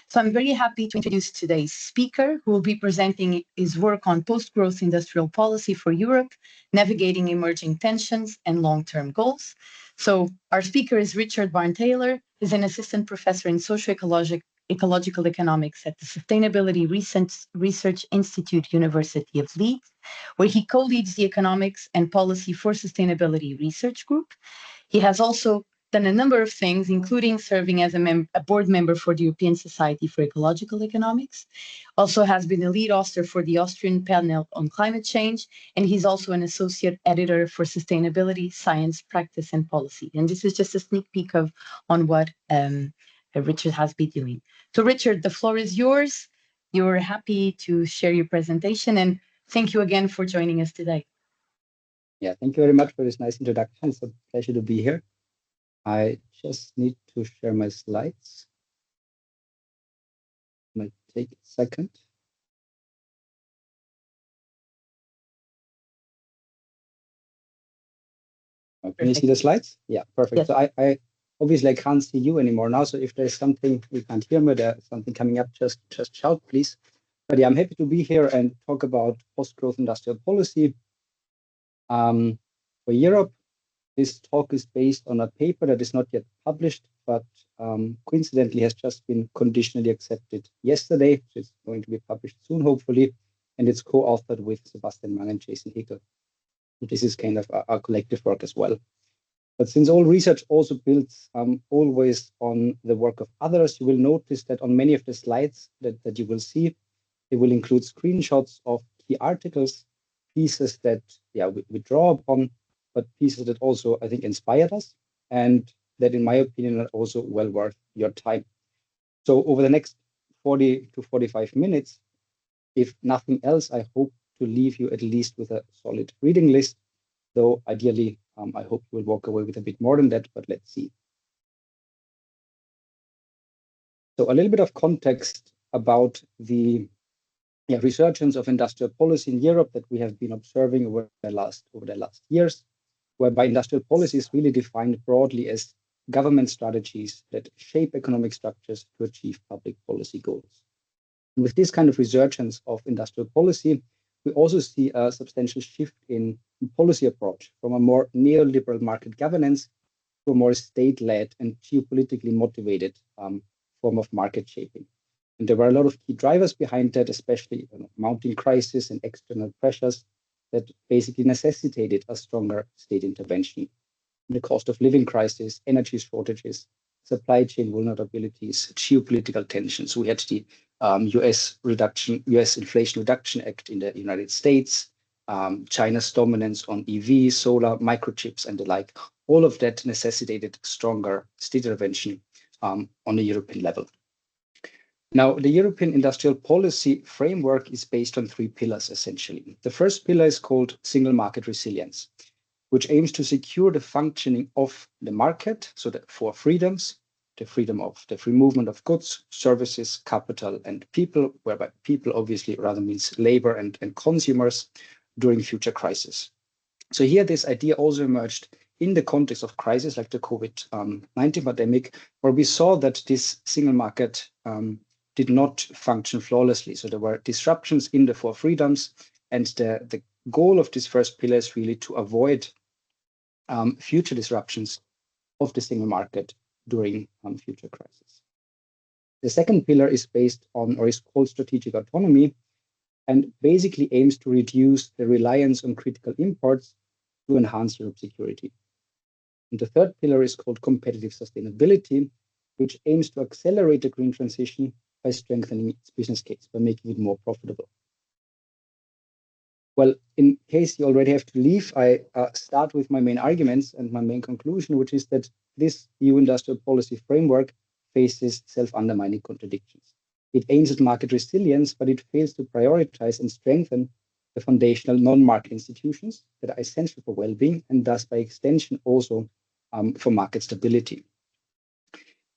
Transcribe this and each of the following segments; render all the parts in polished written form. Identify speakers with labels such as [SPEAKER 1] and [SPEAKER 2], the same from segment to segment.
[SPEAKER 1] So I'm very happy to introduce today's speaker, who will be presenting his work on post-growth industrial policy for Europe, navigating emerging tensions and long-term goals. So our speaker is Richard Bärnthaler. He's an assistant professor in socio-ecological economics at the Sustainability Research Institute, University of Leeds, where he co-leads the Economics and Policy for Sustainability Research Group. He has also done a number of things, including serving as a board member for the European Society for Ecological Economics, also has been a lead author for the Austrian panel on climate change, and he's also an associate editor for Sustainability, Science, Practice and Policy. And this is just a sneak peek on what Richard has been doing. So Richard, the floor is yours. You're happy to share your presentation, and thank you again for joining us today.
[SPEAKER 2] Yeah, thank you very much for this nice introduction. It's a pleasure to be here. I just need to share my slides. Might take a second. Can you see the slides? Yeah, perfect. Yes. So I obviously I can't see you anymore now. So if there's something you can't hear me, there's something coming up, just shout, please. But yeah, I'm happy to be here and talk about post-growth industrial policy for Europe. This talk is based on a paper that is not yet published, but coincidentally has just been conditionally accepted yesterday. So it's going to be published soon, hopefully. And it's co-authored with Sebastian Mang and Jason Hickel. So this is kind of a collective work as well. But since all research also builds always on the work of others, you will notice that on many of the slides that you will see, they will include screenshots of key articles, pieces that we draw upon, but pieces that also, I think, inspired us and that, in my opinion, are also well worth your time. So over the next 40 to 45 minutes, if nothing else, I hope to leave you at least with a solid reading list, though ideally, I hope you will walk away with a bit more than that, but let's see. So a little bit of context about the resurgence of industrial policy in Europe that we have been observing over the last years, whereby industrial policy is really defined broadly as government strategies that shape economic structures to achieve public policy goals. And with this kind of resurgence of industrial policy, we also see a substantial shift in policy approach from a more neoliberal market governance to a more state-led and geopolitically motivated form of market shaping. And there were a lot of key drivers behind that, especially mounting crises and external pressures that basically necessitated a stronger state intervention. The cost of living crisis, energy shortages, supply chain vulnerabilities, geopolitical tensions. We had the US Inflation Reduction Act in the United States, China's dominance on EV, solar, microchips, and the like. All of that necessitated stronger state intervention on a European level. Now, the European industrial policy framework is based on three pillars, essentially. The first pillar is called single market resilience, which aims to secure the functioning of the market, so the four freedoms, the free movement of goods, services, capital, and people, whereby people obviously rather means labor and consumers during future crises. So here, this idea also emerged in the context of crises like the COVID-19 pandemic, where we saw that this single market did not function flawlessly. So there were disruptions in the four freedoms, and the goal of this first pillar is really to avoid future disruptions of the single market during future crises. The second pillar is based on, or is called strategic autonomy, and basically aims to reduce the reliance on critical imports to enhance Europe's security. And the third pillar is called competitive sustainability, which aims to accelerate the green transition by strengthening its business case, by making it more profitable. Well, in case you already have to leave, I start with my main arguments and my main conclusion, which is that this EU industrial policy framework faces self-undermining contradictions. It aims at market resilience, but it fails to prioritize and strengthen the foundational non-market institutions that are essential for well-being and thus by extension also for market stability.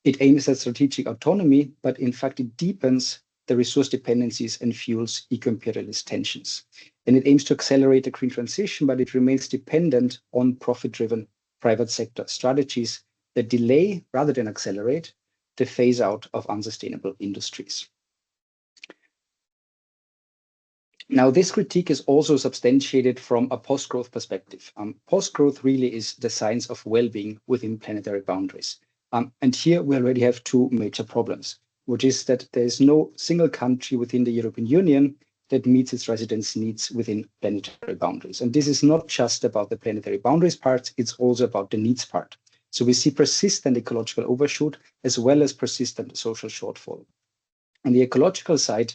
[SPEAKER 2] It aims at strategic autonomy, but in fact it deepens the resource dependencies and fuels eco-imperialist tensions. And it aims to accelerate the green transition, but it remains dependent on profit-driven private sector strategies that delay rather than accelerate the phase out of unsustainable industries. Now, this critique is also substantiated from a post-growth perspective. Post-growth really is the science of well-being within planetary boundaries. And here we already have two major problems, which is that there is no single country within the European Union that meets its residents' needs within planetary boundaries. And this is not just about the planetary boundaries part, it's also about the needs part. So we see persistent ecological overshoot as well as persistent social shortfall. On the ecological side,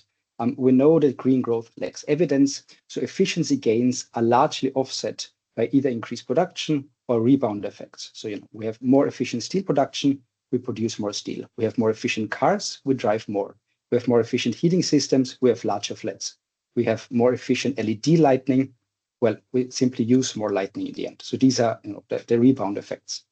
[SPEAKER 2] we know that green growth lacks evidence, so efficiency gains are largely offset by either increased production or rebound effects. So we have more efficient steel production, we produce more steel. We have more efficient cars, we drive more. We have more efficient heating systems, we have larger flats. We have more efficient LED lighting. Well, we simply use more lighting in the end. So these are the rebound effects.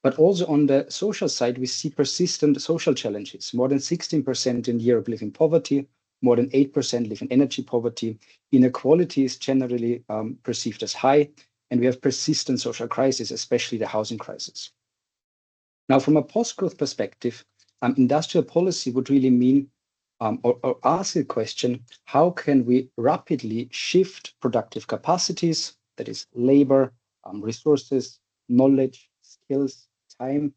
[SPEAKER 2] But also on the social side, we see persistent social challenges. More than 16% in Europe live in poverty, more than 8% live in energy poverty. Inequality is generally perceived as high, and we have persistent social crises, especially the housing crisis. Now, from a post-growth perspective, industrial policy would really mean or ask the question, how can we rapidly shift productive capacities, that is labor, resources, knowledge, skills, time,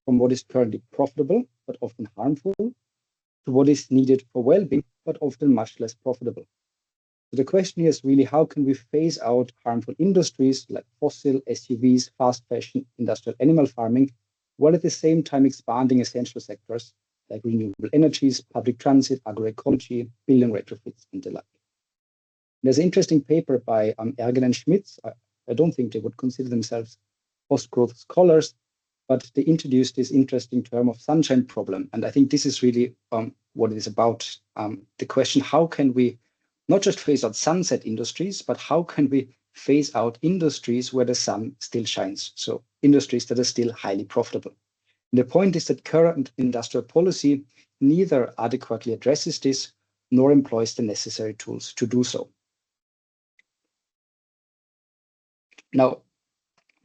[SPEAKER 2] from what is currently profitable but often harmful to what is needed for well-being but often much less profitable. So the question here is really, how can we phase out harmful industries like fossil, SUVs, fast fashion, industrial animal farming, while at the same time expanding essential sectors like renewable energies, public transit, agroecology, building retrofits, and the like. There's an interesting paper by Ergen and Schmitz. I don't think they would consider themselves post-growth scholars, but they introduced this interesting term of sunshine problem. And I think this is really what it is about. The question, how can we not just phase out sunset industries, but how can we phase out industries where the sun still shines? So industries that are still highly profitable. And the point is that current industrial policy neither adequately addresses this nor employs the necessary tools to do so. Now,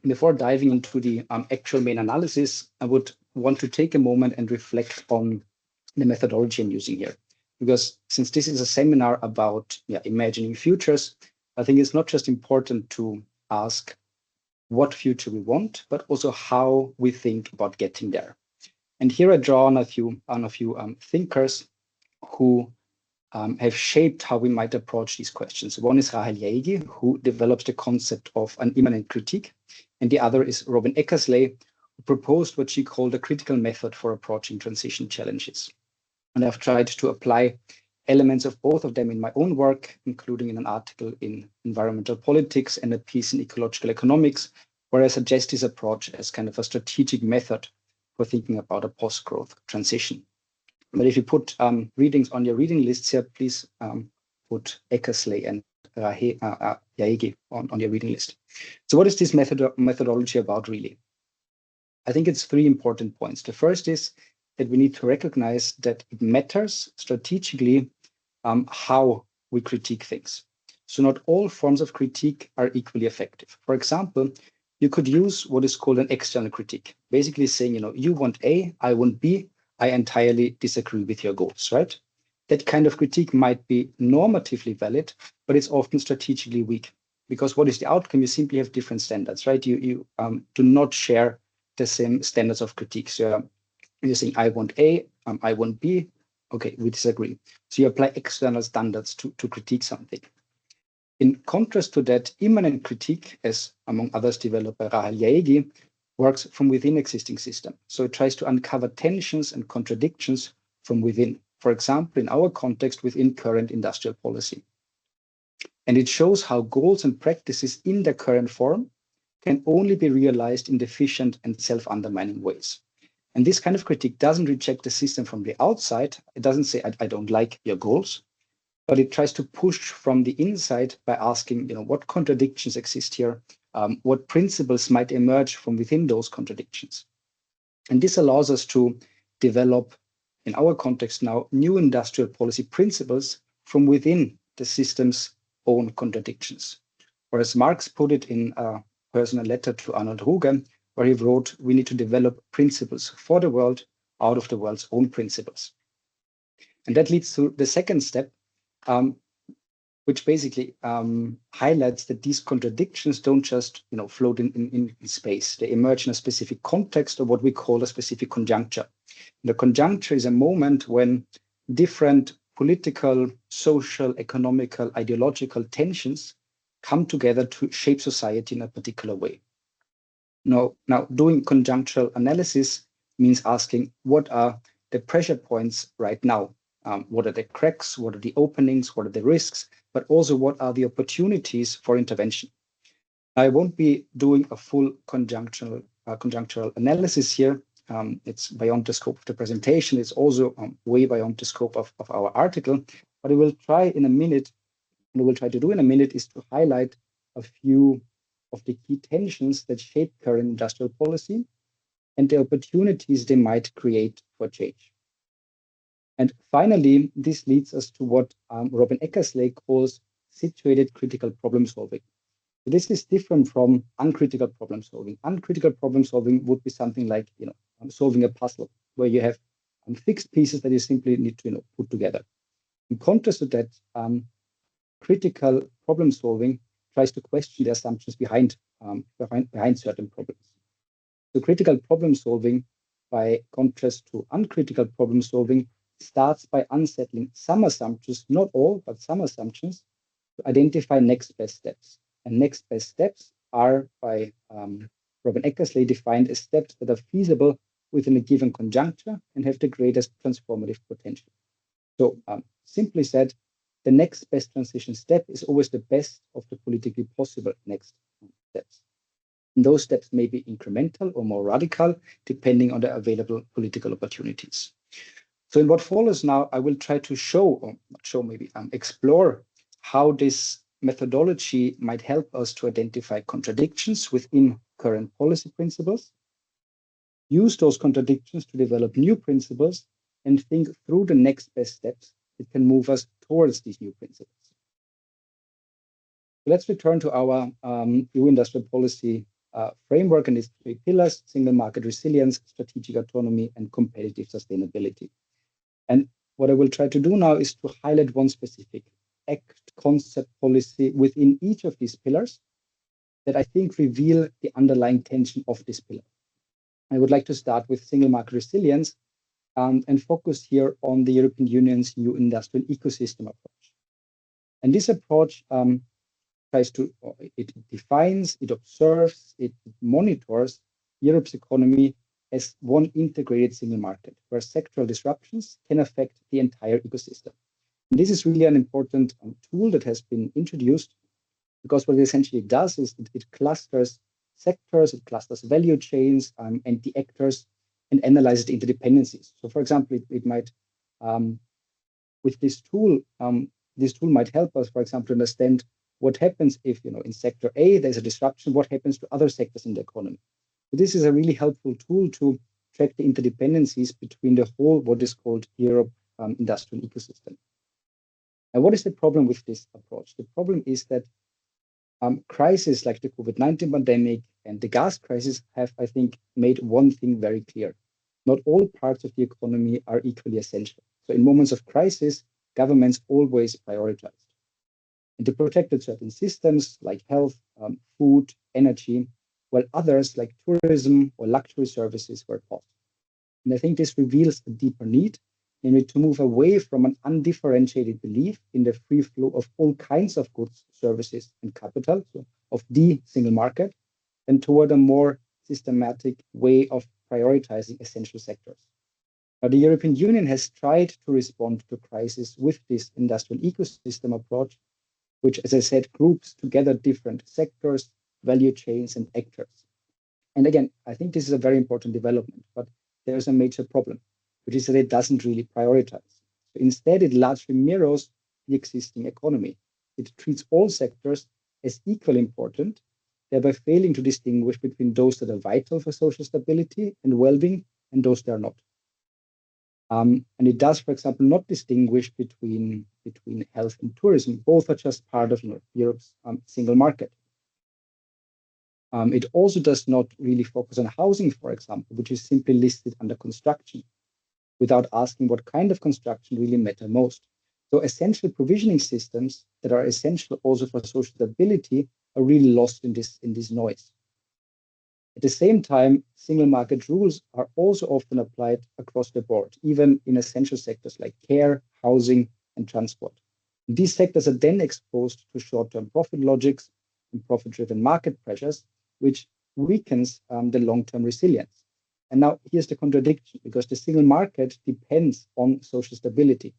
[SPEAKER 2] before diving into the actual main analysis, I would want to take a moment and reflect on the methodology I'm using here. Because since this is a seminar about imagining futures, I think it's not just important to ask what future we want, but also how we think about getting there. And here I draw on a few thinkers who have shaped how we might approach these questions. One is Rahel Jaegi, who developed the concept of an immanent critique, and the other is Robin Eckersley, who proposed what she called a critical method for approaching transition challenges. And I've tried to apply elements of both of them in my own work, including in an article in Environmental Politics and a piece in Ecological Economics, where I suggest this approach as kind of a strategic method for thinking about a post-growth transition. But if you put readings on your reading lists here, please put Eckersley and Jaegi on your reading list. So what is this methodology about really? I think it's three important points. The first is that we need to recognize that it matters strategically how we critique things. So not all forms of critique are equally effective. For example, you could use what is called an external critique, basically saying, you want A, I want B, I entirely disagree with your goals, right? That kind of critique might be normatively valid, but it's often strategically weak. Because what is the outcome? You simply have different standards, right? You do not share the same standards of critique. So you're saying, I want A, I want B. Okay, we disagree. So you apply external standards to critique something. In contrast to that, immanent critique, as among others developed by Rahel Jaegi, works from within existing system. So it tries to uncover tensions and contradictions from within. For example, in our context, within current industrial policy. And it shows how goals and practices in their current form can only be realized in deficient and self-undermining ways. And this kind of critique doesn't reject the system from the outside. It doesn't say, I don't like your goals, but it tries to push from the inside by asking, what contradictions exist here? What principles might emerge from within those contradictions? And this allows us to develop, in our context now, new industrial policy principles from within the system's own contradictions. Or as Marx put it in a personal letter to Arnold Ruge, where he wrote, we need to develop principles for the world out of the world's own principles. And that leads to the second step, which basically highlights that these contradictions don't just float in space. They emerge in a specific context, or what we call a specific conjuncture. The conjuncture is a moment when different political, social, economical, ideological tensions come together to shape society in a particular way. Now doing conjunctural analysis means asking, what are the pressure points right now? What are the cracks? What are the openings? What are the risks? But also, what are the opportunities for intervention? I won't be doing a full conjunctural analysis here. It's beyond the scope of the presentation. It's also way beyond the scope of our article. But I will try in a minute, and we'll try to do in a minute, is to highlight a few of the key tensions that shape current industrial policy and the opportunities they might create for change. And finally, this leads us to what Robin Eckersley calls situated critical problem solving. So this is different from uncritical problem solving. Uncritical problem solving would be something like solving a puzzle where you have fixed pieces that you simply need to put together. In contrast to that, critical problem solving tries to question the assumptions behind certain problems. So critical problem solving, by contrast to uncritical problem solving, starts by unsettling some assumptions, not all, but some assumptions, to identify next best steps. And next best steps are, by Robin Eckersley, defined as steps that are feasible within a given conjuncture and have the greatest transformative potential. So simply said, the next best transition step is always the best of the politically possible next steps. And those steps may be incremental or more radical, depending on the available political opportunities. So in what follows now, I will try to explore how this methodology might help us to identify contradictions within current policy principles, use those contradictions to develop new principles, and think through the next best steps that can move us towards these new principles. Let's return to our EU industrial policy framework and its three pillars: single market resilience, strategic autonomy, and competitive sustainability. And what I will try to do now is to highlight one specific act, concept, policy within each of these pillars that I think reveal the underlying tension of this pillar. I would like to start with single market resilience and focus here on the European Union's new industrial ecosystem approach. And this approach it defines, it observes, it monitors Europe's economy as one integrated single market, where sectoral disruptions can affect the entire ecosystem. And this is really an important tool that has been introduced, because what it essentially does is it clusters sectors, it clusters value chains and the actors, and analyzes the interdependencies. So for example, it might, with this tool might help us, for example, to understand what happens if, in sector A, there's a disruption, what happens to other sectors in the economy. So this is a really helpful tool to track the interdependencies between the whole, what is called Europe industrial ecosystem. And what is the problem with this approach? The problem is that crises like the COVID-19 pandemic and the gas crisis have, I think, made one thing very clear. Not all parts of the economy are equally essential. So in moments of crisis, governments always prioritized. And they protected certain systems like health, food, energy, while others like tourism or luxury services were paused. And I think this reveals a deeper need, namely to move away from an undifferentiated belief in the free flow of all kinds of goods, services, and capital, so of the single market, and toward a more systematic way of prioritizing essential sectors. Now, the European Union has tried to respond to crisis with this industrial ecosystem approach, which, as I said, groups together different sectors, value chains, and actors. And again, I think this is a very important development, but there's a major problem, which is that it doesn't really prioritize. So instead, it largely mirrors the existing economy. It treats all sectors as equally important, thereby failing to distinguish between those that are vital for social stability and well-being and those that are not. And it does, for example, not distinguish between health and tourism. Both are just part of Europe's single market. It also does not really focus on housing, for example, which is simply listed under construction. without asking what kind of construction really matter most. So essential provisioning systems that are essential also for social stability are really lost in this noise. At the same time, single market rules are also often applied across the board, even in essential sectors like care, housing, and transport. These sectors are then exposed to short-term profit logics and profit-driven market pressures, which weakens the long-term resilience. And now here's the contradiction, because the single market depends on social stability.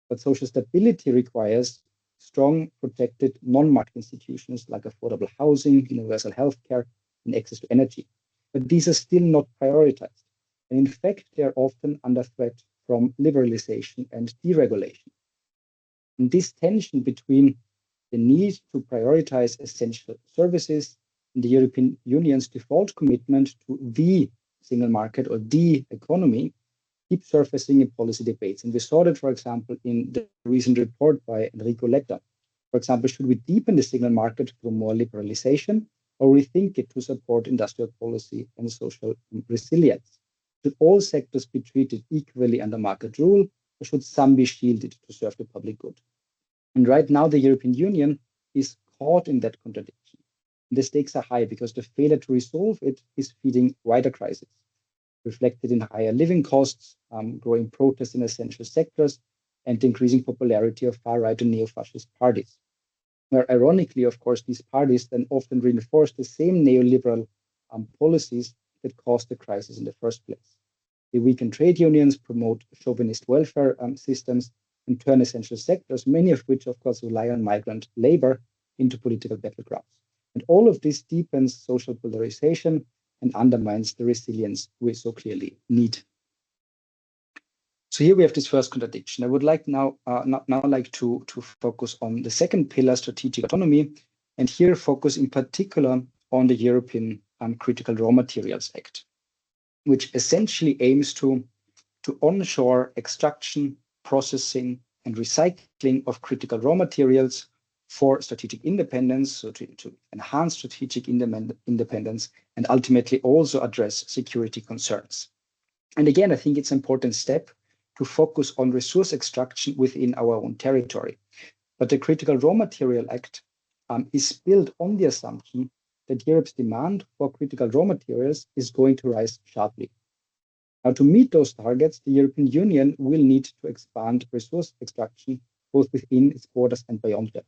[SPEAKER 2] But social stability requires strong, protected, non-market institutions like affordable housing, universal healthcare, and access to energy. But these are still not prioritized. And in fact, they are often under threat from liberalization and deregulation. And this tension between the need to prioritize essential services and the European Union's default commitment to the single market or the economy keep surfacing in policy debates. And we saw that, for example, in the recent report by Enrico Letta. For example, should we deepen the single market through more liberalization or rethink it to support industrial policy and social resilience? Should all sectors be treated equally under market rule, or should some be shielded to serve the public good? And right now, the European Union is caught in that contradiction. The stakes are high because the failure to resolve it is feeding wider crises, reflected in higher living costs, growing protests in essential sectors, and the increasing popularity of far-right and neo-fascist parties. Where ironically, of course, these parties then often reinforce the same neoliberal policies that caused the crisis in the first place. They weaken trade unions, promote chauvinist welfare systems, and turn essential sectors, many of which, of course, rely on migrant labor, into political battlegrounds. And all of this deepens social polarization and undermines the resilience we so clearly need. So here we have this first contradiction. I would like now like to focus on the second pillar, strategic autonomy, and here focus in particular on the European Critical Raw Materials Act, which essentially aims to onshore extraction, processing, and recycling of critical raw materials for strategic independence, so to enhance strategic independence, and ultimately also address security concerns. And again, I think it's an important step to focus on resource extraction within our own territory. But the Critical Raw Material Act is built on the assumption that Europe's demand for critical raw materials is going to rise sharply. Now, to meet those targets, the European Union will need to expand resource extraction both within its borders and beyond them.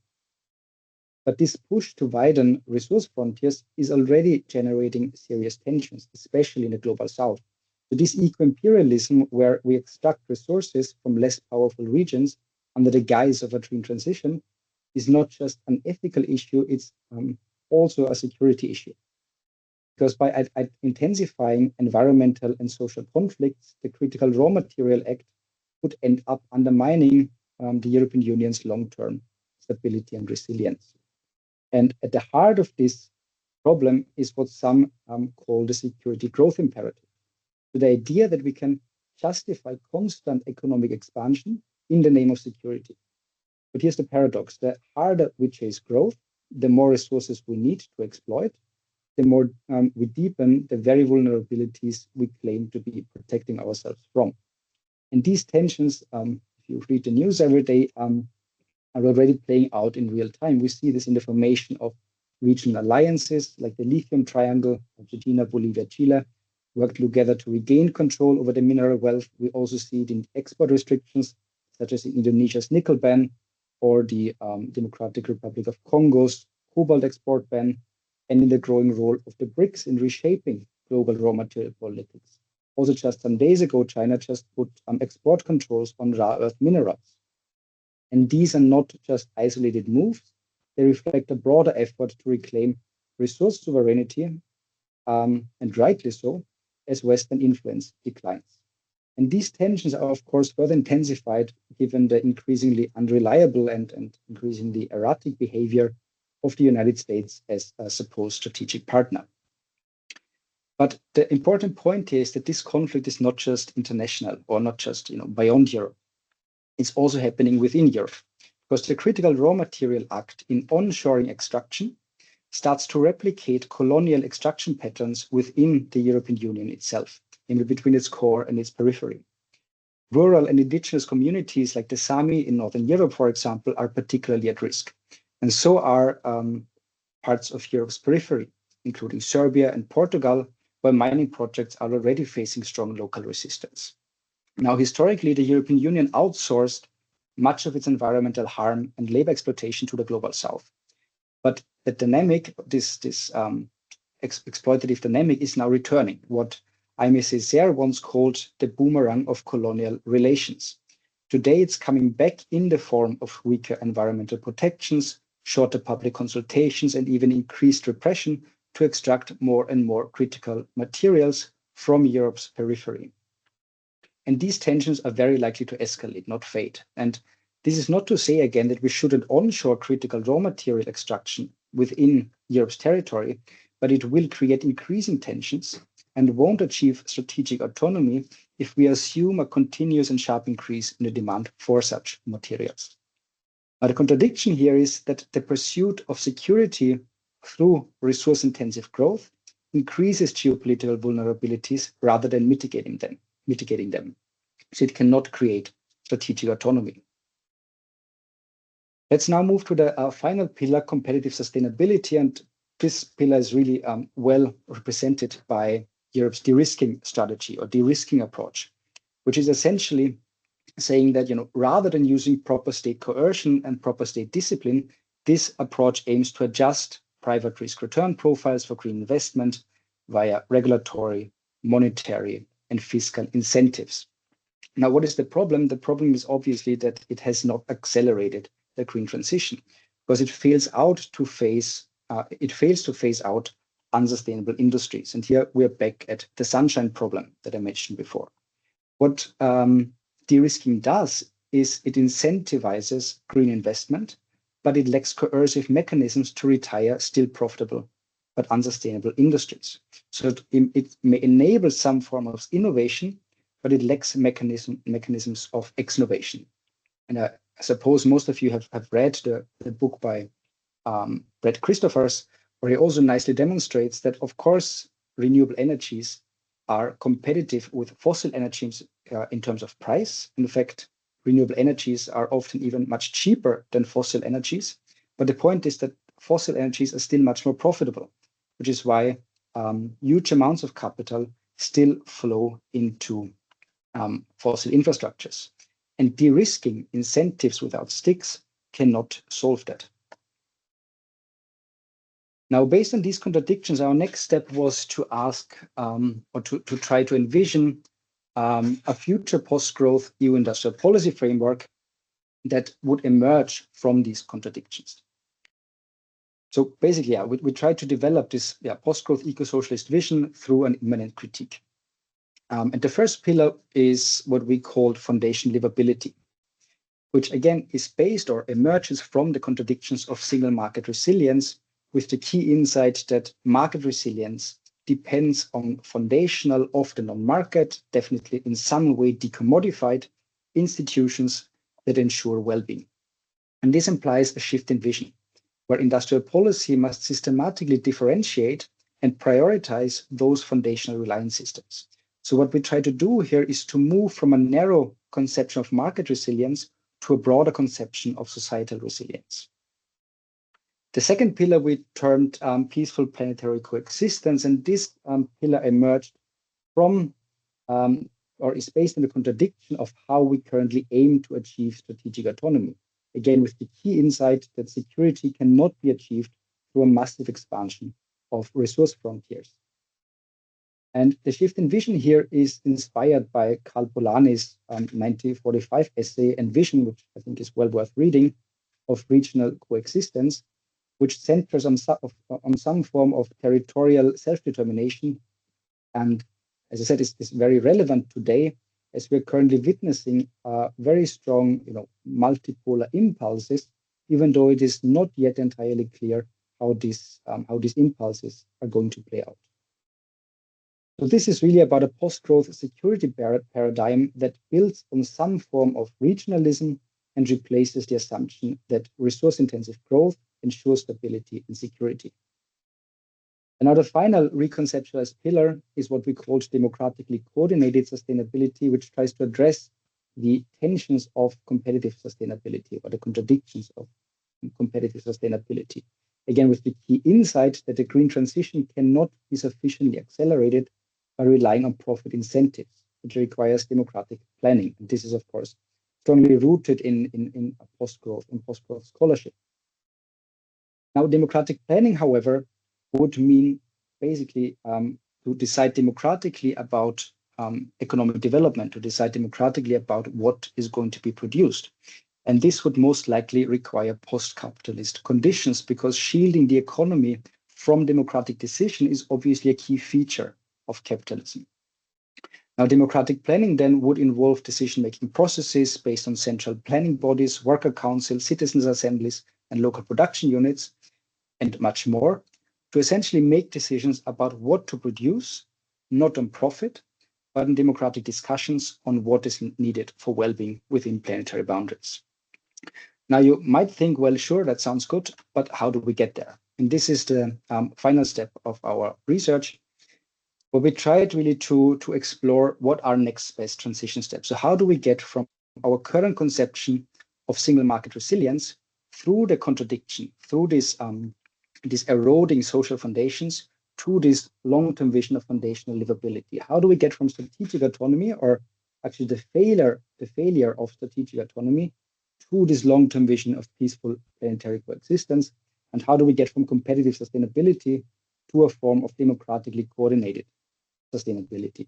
[SPEAKER 2] But this push to widen resource frontiers is already generating serious tensions, especially in the global south. So this eco-imperialism, where we extract resources from less powerful regions under the guise of a green transition, is not just an ethical issue, it's also a security issue. Because by intensifying environmental and social conflicts, the Critical Raw Material Act would end up undermining the European Union's long-term stability and resilience. And at the heart of this problem is what some call the security growth imperative. So the idea that we can justify constant economic expansion in the name of security. But here's the paradox: the harder we chase growth, the more resources we need to exploit, the more we deepen the very vulnerabilities we claim to be protecting ourselves from. And these tensions, if you read the news every day, are already playing out in real time. We see this in the formation of regional alliances like the Lithium Triangle, Argentina, Bolivia, Chile, work together to regain control over the mineral wealth. We also see it in export restrictions, such as in Indonesia's nickel ban or the Democratic Republic of Congo's cobalt export ban, and in the growing role of the BRICS in reshaping global raw material politics. Also, just some days ago, China just put export controls on rare earth minerals. And these are not just isolated moves, they reflect a broader effort to reclaim resource sovereignty, and rightly so, as Western influence declines. And these tensions are, of course, further intensified given the increasingly unreliable and increasingly erratic behavior of the United States as a supposed strategic partner. But the important point is that this conflict is not just international or not just beyond Europe. It's also happening within Europe, because the Critical Raw Material Act in onshoring extraction starts to replicate colonial extraction patterns within the European Union itself, namely between its core and its periphery. rural and indigenous communities like the Sami in Northern Europe, for example, are particularly at risk. And so are parts of Europe's periphery, including Serbia and Portugal, where mining projects are already facing strong local resistance. Now, historically, the European Union outsourced much of its environmental harm and labor exploitation to the global south. But the dynamic, this exploitative dynamic is now returning, what Aimé Césaire once called the boomerang of colonial relations. Today, it's coming back in the form of weaker environmental protections, shorter public consultations, and even increased repression to extract more and more critical materials from Europe's periphery. And these tensions are very likely to escalate, not fade. And this is not to say, again, that we shouldn't onshore critical raw material extraction within Europe's territory, but it will create increasing tensions and won't achieve strategic autonomy if we assume a continuous and sharp increase in the demand for such materials. Now, the contradiction here is that the pursuit of security through resource-intensive growth increases geopolitical vulnerabilities rather than mitigating them. So it cannot create strategic autonomy. Let's now move to the final pillar, competitive sustainability. And this pillar is really well represented by Europe's de-risking strategy or de-risking approach, which is essentially saying that, rather than using proper state coercion and proper state discipline, this approach aims to adjust private risk return profiles for green investment via regulatory, monetary, and fiscal incentives. Now, what is the problem? The problem is obviously that it has not accelerated the green transition because it fails to phase out unsustainable industries. And here we're back at the sunshine problem that I mentioned before. What de-risking does is it incentivizes green investment, but it lacks coercive mechanisms to retire still profitable but unsustainable industries. So it may enable some form of innovation, but it lacks mechanisms of exnovation. And I suppose most of you have read the book by Brett Christophers, where he also nicely demonstrates that, of course, renewable energies are competitive with fossil energies in terms of price. In fact, renewable energies are often even much cheaper than fossil energies. But the point is that fossil energies are still much more profitable, which is why huge amounts of capital still flow into fossil infrastructures. And de-risking incentives without sticks cannot solve that. Now, based on these contradictions, our next step was to ask or to try to envision a future post-growth EU industrial policy framework that would emerge from these contradictions. So basically, we tried to develop this post-growth eco-socialist vision through an immanent critique. And the first pillar is what we called foundational liveability, which again is based or emerges from the contradictions of single market resilience, with the key insight that market resilience depends on foundational, often non-market, definitely in some way decommodified institutions that ensure well-being. And this implies a shift in vision, where industrial policy must systematically differentiate and prioritize those foundational reliance systems. So what we try to do here is to move from a narrow conception of market resilience to a broader conception of societal resilience. The second pillar we termed peaceful planetary coexistence, and this pillar emerged from or is based on the contradiction of how we currently aim to achieve strategic autonomy. Again, with the key insight that security cannot be achieved through a massive expansion of resource frontiers. And the shift in vision here is inspired by Karl Polanyi's 1945 essay and vision, which I think is well worth reading, of regional coexistence, which centers on some form of territorial self-determination. And as I said, is very relevant today, as we're currently witnessing very strong multipolar impulses, even though it is not yet entirely clear how these impulses are going to play out. So this is really about a post-growth security paradigm that builds on some form of regionalism and replaces the assumption that resource-intensive growth ensures stability and security. And now the final reconceptualized pillar is what we called democratically coordinated sustainability, which tries to address the tensions of competitive sustainability or the contradictions of competitive sustainability. Again, with the key insight that the green transition cannot be sufficiently accelerated by relying on profit incentives, which requires democratic planning. And this is, of course, strongly rooted in post-growth scholarship. Now, democratic planning, however, would mean basically to decide democratically about economic development, to decide democratically about what is going to be produced. And this would most likely require post-capitalist conditions, because shielding the economy from democratic decision is obviously a key feature of capitalism. Now, democratic planning then would involve decision-making processes based on central planning bodies, worker councils, citizens' assemblies, and local production units, and much more, to essentially make decisions about what to produce, not on profit, but in democratic discussions on what is needed for well-being within planetary boundaries. Now, you might think, well, sure, that sounds good, but how do we get there? And this is the final step of our research, where we tried really to explore what are next best transition steps. So how do we get from our current conception of single market resilience through the contradiction, through this eroding social foundations, to this long-term vision of foundational livability? How do we get from strategic autonomy, or actually the failure of strategic autonomy, to this long-term vision of peaceful planetary coexistence? And how do we get from competitive sustainability to a form of democratically coordinated sustainability?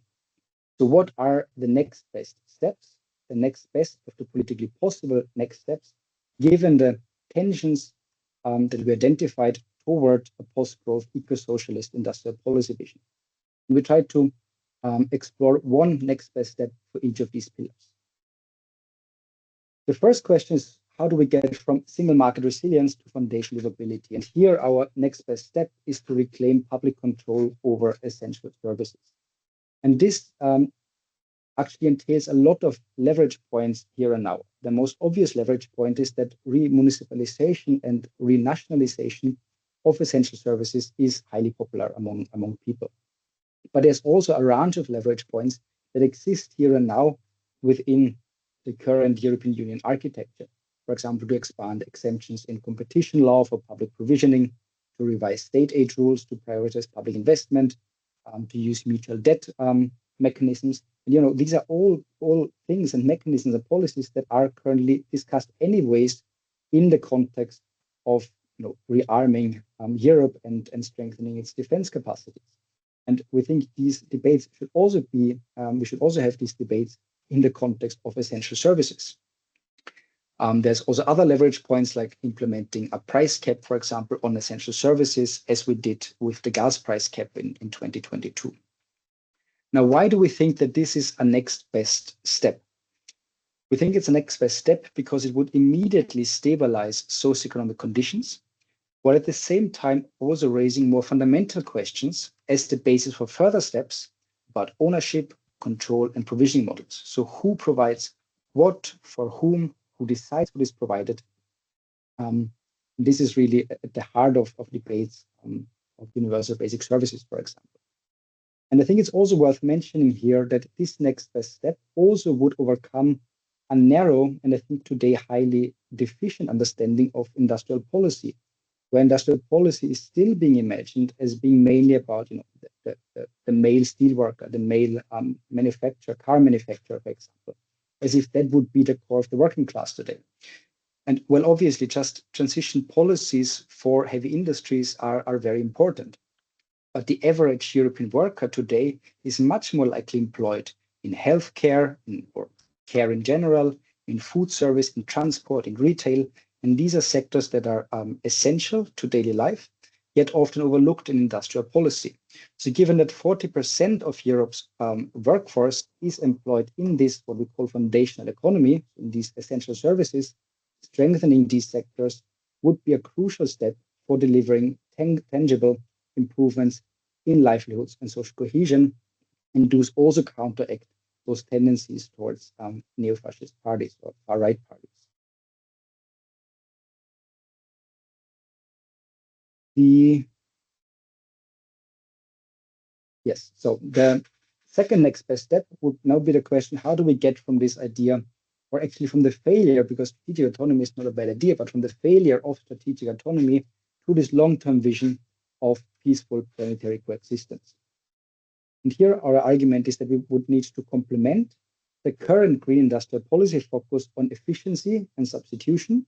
[SPEAKER 2] So what are the next best steps, the next best of the politically possible next steps, given the tensions that we identified toward a post-growth eco-socialist industrial policy vision? And we tried to explore one next best step for each of these pillars. The first question is, how do we get from single market resilience to foundational livability? And here our next best step is to reclaim public control over essential services. And this actually entails a lot of leverage points here and now. The most obvious leverage point is that remunicipalization and renationalization of essential services is highly popular among people. But there's also a range of leverage points that exist here and now within the current European Union architecture. For example, to expand exemptions in competition law for public provisioning, to revise state aid rules, to prioritize public investment, to use mutual debt mechanisms. And, these are all things and mechanisms and policies that are currently discussed anyways in the context of rearming Europe and strengthening its defense capacities. And we think these debates should also be, we should also have these debates in the context of essential services. There's also other leverage points like implementing a price cap, for example, on essential services, as we did with the gas price cap in 2022. Now, why do we think that this is a next best step? We think it's a next best step because it would immediately stabilize socio-economic conditions, while at the same time also raising more fundamental questions as the basis for further steps about ownership, control, and provisioning models. So who provides what, for whom, who decides what is provided? This is really at the heart of debates of universal basic services, for example. And I think it's also worth mentioning here that this next best step also would overcome a narrow and I think today highly deficient understanding of industrial policy, where industrial policy is still being imagined as being mainly about the male steelworker, the male manufacturer, car manufacturer, for example, as if that would be the core of the working class today. And well, obviously, just transition policies for heavy industries are very important. But the average European worker today is much more likely employed in healthcare, or care in general, in food service, in transport, in retail. And these are sectors that are essential to daily life, yet often overlooked in industrial policy. So given that 40% of Europe's workforce is employed in this, what we call foundational economy, in these essential services, strengthening these sectors would be a crucial step for delivering tangible improvements in livelihoods and social cohesion, and those also counteract those tendencies towards neo-fascist parties or far-right parties. So the second next best step would now be the question, how do we get from this idea or actually from the failure, because strategic autonomy is not a bad idea, but from the failure of strategic autonomy to this long-term vision of peaceful planetary coexistence. And here our argument is that we would need to complement the current green industrial policy focus on efficiency and substitution,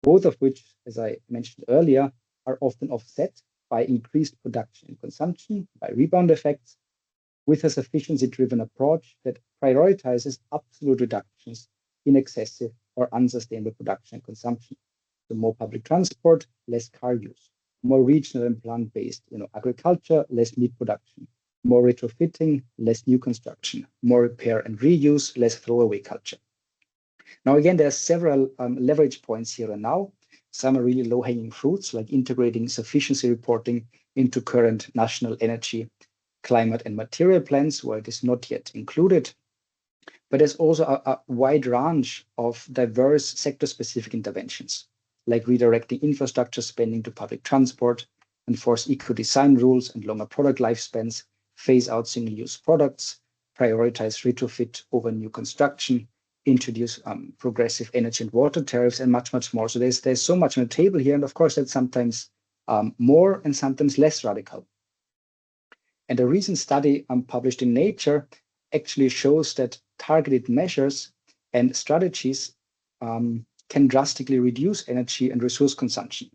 [SPEAKER 2] both of which, as I mentioned earlier, are often offset by increased production and consumption, by rebound effects, with a sufficiency-driven approach that prioritizes absolute reductions in excessive or unsustainable production and consumption. So more public transport, less car use, more regional and plant-based agriculture, less meat production, more retrofitting, less new construction, more repair and reuse, less throwaway culture. Now, again, there are several leverage points here and now. Some are really low-hanging fruits, like integrating sufficiency reporting into current national energy, climate, and material plans, where it is not yet included. But there's also a wide range of diverse sector-specific interventions, like redirecting infrastructure spending to public transport, enforce eco-design rules and longer product lifespans, phase out single-use products, prioritize retrofit over new construction, introduce progressive energy and water tariffs, and much, much more. So there's so much on the table here. And of course, that's sometimes more and sometimes less radical. And a recent study published in Nature actually shows that targeted measures and strategies can drastically reduce energy and resource consumption,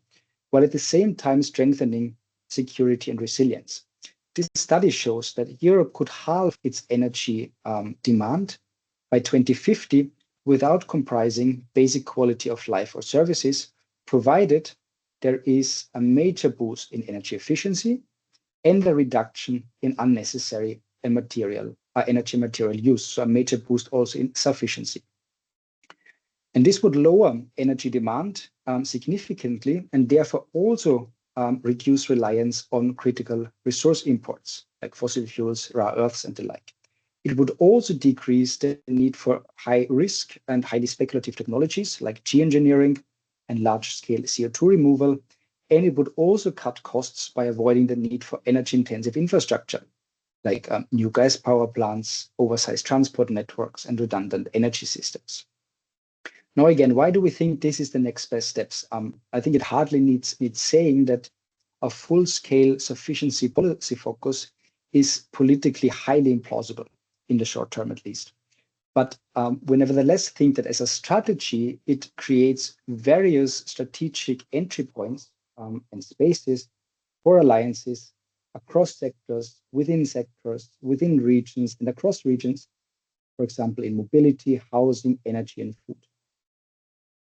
[SPEAKER 2] while at the same time strengthening security and resilience. This study shows that Europe could halve its energy demand by 2050 without compromising basic quality of life or services, provided there is a major boost in energy efficiency and a reduction in unnecessary energy material use, so a major boost also in sufficiency. And this would lower energy demand significantly, and therefore also reduce reliance on critical resource imports like fossil fuels, rare earths, and the like. It would also decrease the need for high risk and highly speculative technologies like geoengineering and large-scale CO2 removal. And it would also cut costs by avoiding the need for energy-intensive infrastructure, like new gas power plants, oversized transport networks, and redundant energy systems. Now, again, why do we think this is the next best steps? I think it hardly needs saying that a full-scale sufficiency policy focus is politically highly implausible, in the short term at least. But we nevertheless think that as a strategy, it creates various strategic entry points and spaces for alliances across sectors, within regions, and across regions, for example, in mobility, housing, energy, and food.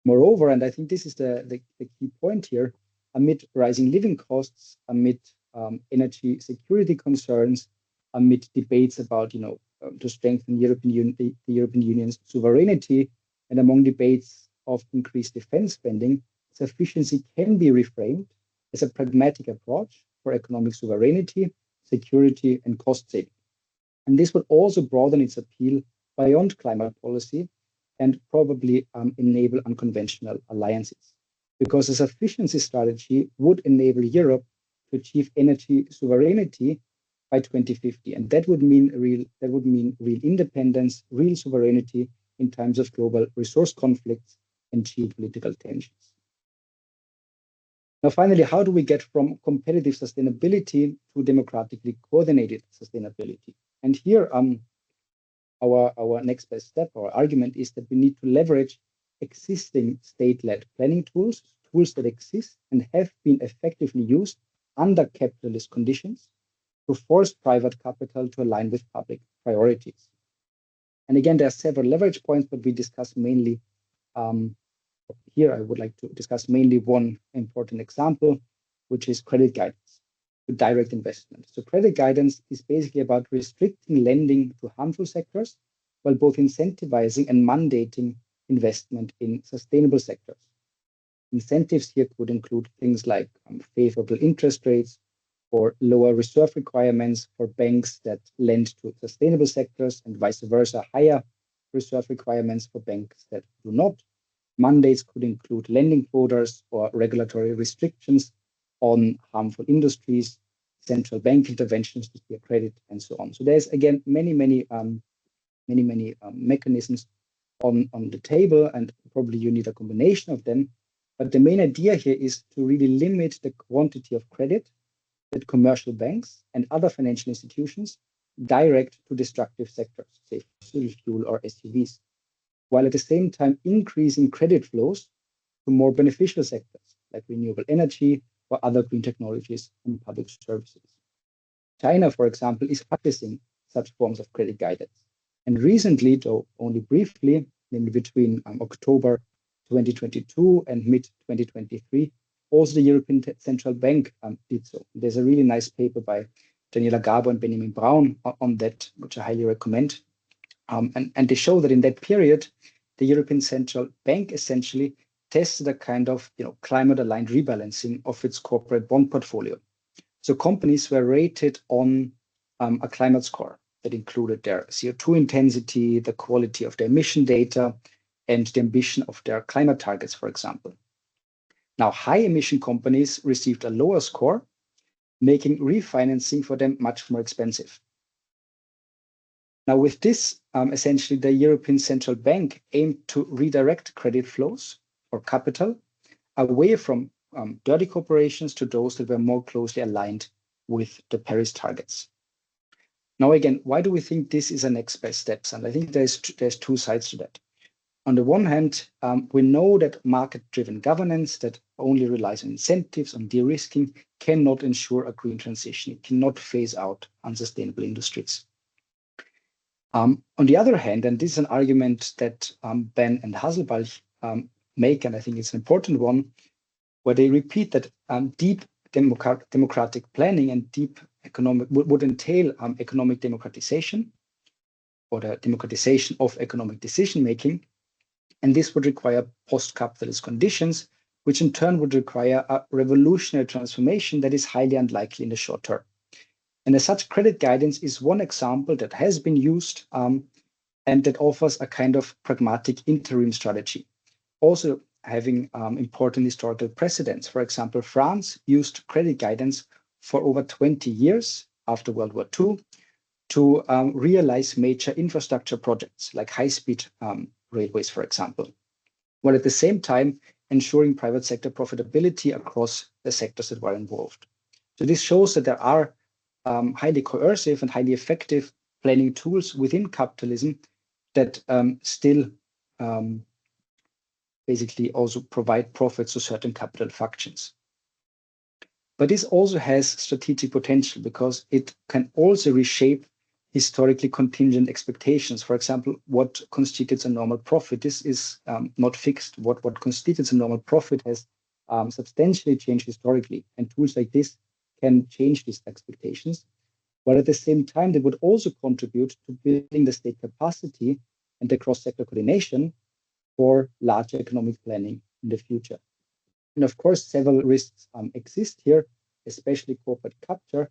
[SPEAKER 2] Moreover, and I think this is the key point here, amid rising living costs, amid energy security concerns, amid debates about, to strengthen the European Union's sovereignty, and among debates of increased defense spending, sufficiency can be reframed as a pragmatic approach for economic sovereignty, security, and cost saving. And this would also broaden its appeal beyond climate policy and probably enable unconventional alliances, because a sufficiency strategy would enable Europe to achieve energy sovereignty by 2050, and that would mean real independence, real sovereignty in times of global resource conflicts and geopolitical tensions. Now, finally, how do we get from competitive sustainability to democratically coordinated sustainability? And here, our next best step, our argument is that we need to leverage existing state-led planning tools that exist and have been effectively used under capitalist conditions to force private capital to align with public priorities. And again, there are several leverage points, but we discuss mainly here. I would like to discuss mainly one important example, which is credit guidance to direct investment. So credit guidance is basically about restricting lending to harmful sectors, while both incentivizing and mandating investment in sustainable sectors. Incentives here could include things like favorable interest rates or lower reserve requirements for banks that lend to sustainable sectors, and vice versa, higher reserve requirements for banks that do not. Mandates could include lending quotas or regulatory restrictions on harmful industries, central bank interventions to steer credit, and so on. So there's again many mechanisms on the table, and probably you need a combination of them. But the main idea here is to really limit the quantity of credit that commercial banks and other financial institutions direct to destructive sectors, say fossil fuel or SUVs, while at the same time increasing credit flows to more beneficial sectors like renewable energy or other green technologies and public services. China, for example, is practicing such forms of credit guidance. And recently, though only briefly, namely between October 2022 and mid-2023, also the European Central Bank did so. There's a really nice paper by Daniela Gabo and Benjamin Braun on that, which I highly recommend. And they show that in that period, the European Central Bank essentially tested a kind of climate-aligned rebalancing of its corporate bond portfolio. So companies were rated on a climate score that included their CO2 intensity, the quality of their emission data, and the ambition of their climate targets, for example. Now, high emission companies received a lower score, making refinancing for them much more expensive. Now, with this, essentially, the European Central Bank aimed to redirect credit flows or capital away from dirty corporations to those that were more closely aligned with the Paris targets. Now, again, why do we think this is a next best steps? And I think there's two sides to that. On the one hand, we know that market-driven governance that only relies on incentives, on de-risking, cannot ensure a green transition. It cannot phase out unsustainable industries. On the other hand, and this is an argument that Ben and Hasselbalch make, and I think it's an important one, where they repeat that deep democratic planning and deep economic would entail economic democratization or the democratization of economic decision-making. And this would require post-capitalist conditions, which in turn would require a revolutionary transformation that is highly unlikely in the short term. And as such, credit guidance is one example that has been used and that offers a kind of pragmatic interim strategy. Also having important historical precedents. For example, France used credit guidance for over 20 years after World War II to realize major infrastructure projects like high-speed railways, for example, while at the same time ensuring private sector profitability across the sectors that were involved. So this shows that there are highly coercive and highly effective planning tools within capitalism that still basically also provide profits to certain capital functions. But this also has strategic potential because it can also reshape historically contingent expectations. For example, what constitutes a normal profit? This is not fixed. What constitutes a normal profit has substantially changed historically, and tools like this can change these expectations. But at the same time, they would also contribute to building the state capacity and the cross-sector coordination for larger economic planning in the future. And of course, several risks exist here, especially corporate capture.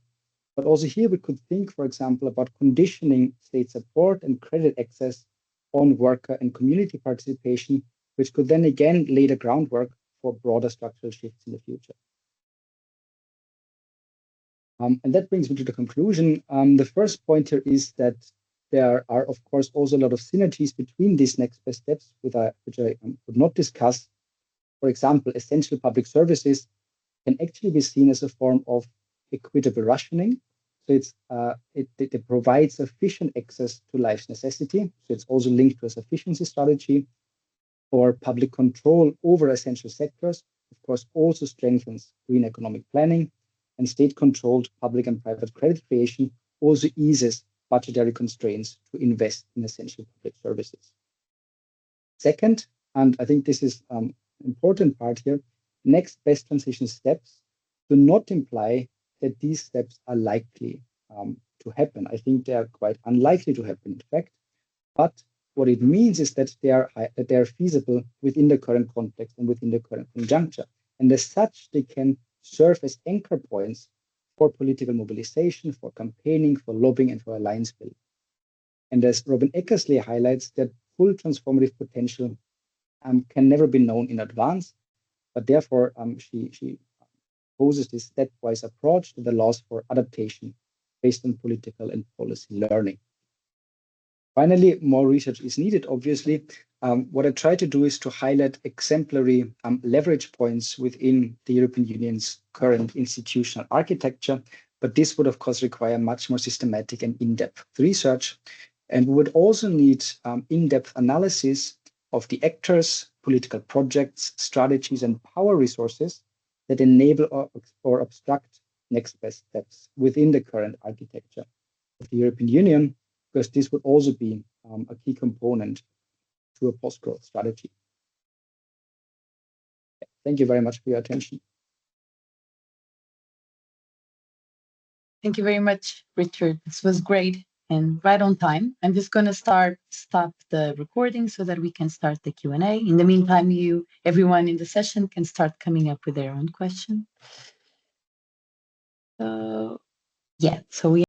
[SPEAKER 2] But also here, we could think, for example, about conditioning state support and credit access on worker and community participation, which could then again lay the groundwork for broader structural shifts in the future. And that brings me to the conclusion. The first point here is that there are, of course, also a lot of synergies between these next best steps, which I would not discuss. For example, essential public services can actually be seen as a form of equitable rationing. So it provides sufficient access to life's necessity. So it's also linked to a sufficiency strategy. Or public control over essential sectors, of course, also strengthens green economic planning, and state-controlled public and private credit creation also eases budgetary constraints to invest in essential public services. Second, and I think this is an important part here, next best transition steps do not imply that these steps are likely to happen. I think they are quite unlikely to happen, in fact. But what it means is that they are feasible within the current context and within the current conjuncture. And as such, they can serve as anchor points for political mobilization, for campaigning, for lobbying, and for alliance building. And as Robin Eckersley highlights, that full transformative potential can never be known in advance, but therefore she poses this stepwise approach that allows for adaptation based on political and policy learning. Finally, more research is needed, obviously, what I try to do is to highlight exemplary leverage points within the European Union's current institutional architecture. But this would, of course, require much more systematic and in-depth research. And we would also need in-depth analysis of the actors, political projects, strategies, and power resources that enable or obstruct next best steps within the current architecture of the European Union, because this would also be a key component to a post-growth strategy. Thank you very much for your attention.
[SPEAKER 1] Thank you very much, Richard. This was great and right on time. I'm just going to stop the recording so that we can start the Q&A. In the meantime, everyone in the session can start coming up with their own question. So we